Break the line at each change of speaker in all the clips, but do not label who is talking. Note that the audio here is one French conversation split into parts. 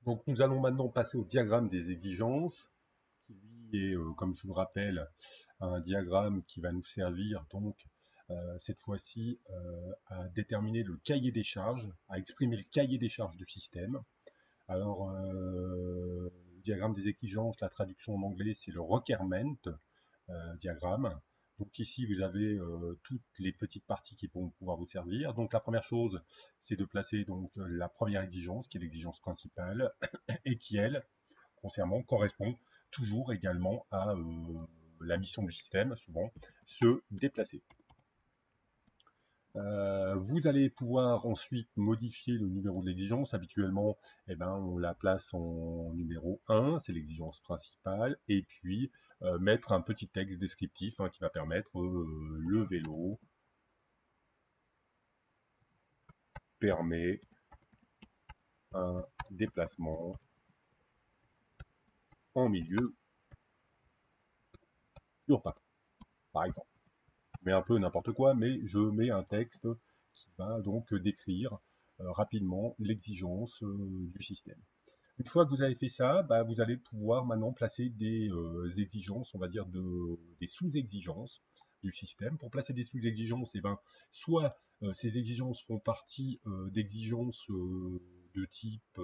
Donc nous allons maintenant passer au diagramme des exigences, qui lui est, comme je vous le rappelle, un diagramme qui va nous servir donc cette fois-ci à déterminer le cahier des charges, à exprimer le cahier des charges du système. Alors, le diagramme des exigences, la traduction en anglais, c'est le requirement diagramme. Donc ici, vous avez toutes les petites parties qui vont pouvoir vous servir. Donc la première chose, c'est de placer donc la première exigence, qui est l'exigence principale, et qui, elle, grossièrement, correspond toujours également à la mission du système, souvent, se déplacer. Vous allez pouvoir ensuite modifier le numéro de l'exigence. Habituellement, eh ben, on la place en numéro 1, c'est l'exigence principale, et puis mettre un petit texte descriptif qui va permettre le vélo permet un déplacement en milieu urbain, par exemple. Je mets un peu n'importe quoi, mais je mets un texte qui va donc décrire rapidement l'exigence du système. Une fois que vous avez fait ça, bah, vous allez pouvoir maintenant placer des exigences, on va dire des sous-exigences du système. Pour placer des sous-exigences, eh ben, soit ces exigences font partie d'exigences de type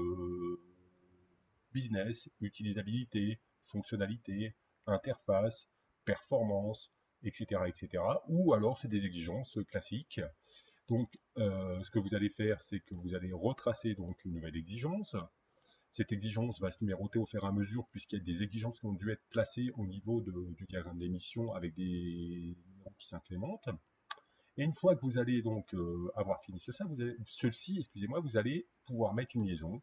business, utilisabilité, fonctionnalité, interface, performance, etc., etc. Ou alors c'est des exigences classiques. Donc, ce que vous allez faire, c'est que vous allez retracer donc une nouvelle exigence. Cette exigence va se numéroter au fur et à mesure, puisqu'il y a des exigences qui ont dû être placées au niveau du diagramme d'émission avec des numéros qui s'incrémentent. Et une fois que vous allez donc avoir fini ceci, excusez-moi, vous allez pouvoir mettre une liaison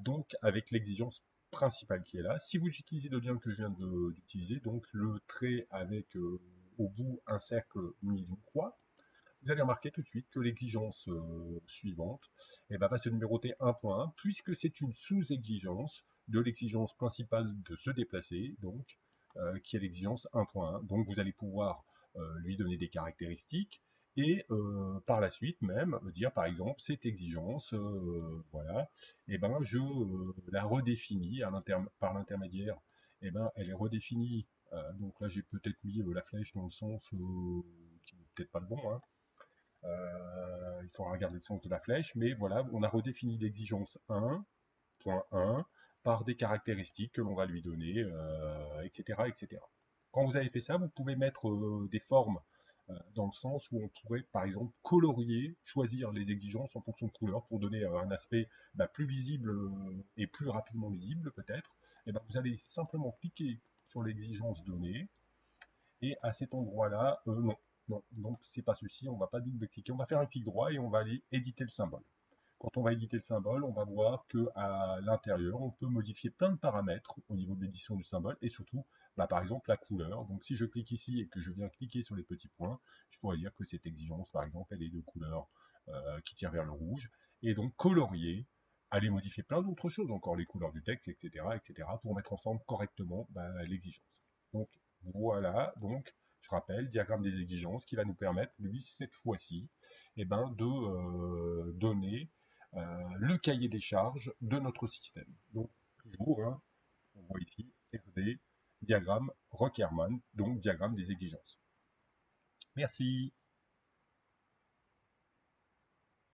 donc avec l'exigence principale qui est là. Si vous utilisez le lien que je viens d'utiliser, donc le trait avec au bout un cercle muni d'une croix, vous allez remarquer tout de suite que l'exigence suivante va se numéroter 1.1, puisque c'est une sous-exigence de l'exigence principale de se déplacer, donc qui est l'exigence 1.1. Donc vous allez pouvoir lui donner des caractéristiques et par la suite même dire par exemple cette exigence, voilà, et ben je la redéfinis par l'intermédiaire, et ben elle est redéfinie. Donc là j'ai peut-être mis la flèche dans le sens qui n'est peut-être pas le bon, hein. Il faudra regarder le sens de la flèche, mais voilà, on a redéfini l'exigence 1.1 par des caractéristiques que l'on va lui donner, etc., etc. Quand vous avez fait ça, vous pouvez mettre des formes dans le sens où on pourrait, par exemple, colorier, choisir les exigences en fonction de couleur pour donner un aspect plus visible et plus rapidement lisible, peut-être. Et ben, vous allez simplement cliquer sur l'exigence donnée, et à cet endroit-là, non. Non, donc c'est pas ceci, on va pas double-cliquer, on va faire un clic droit et on va aller éditer le symbole. Quand on va éditer le symbole, on va voir que à l'intérieur, on peut modifier plein de paramètres au niveau de l'édition du symbole et surtout, par exemple, la couleur. Donc si je clique ici et que je viens cliquer sur les petits points, je pourrais dire que cette exigence, par exemple, elle est de couleur qui tire vers le rouge. Et donc colorier, aller modifier plein d'autres choses, encore les couleurs du texte, etc., etc., pour mettre ensemble correctement l'exigence. Donc voilà, donc je rappelle, diagramme des exigences qui va nous permettre, lui, cette fois-ci, de donner le cahier des charges de notre système. Donc, toujours, hein, on voit ici RD, diagramme Requirement, donc diagramme des exigences. Merci.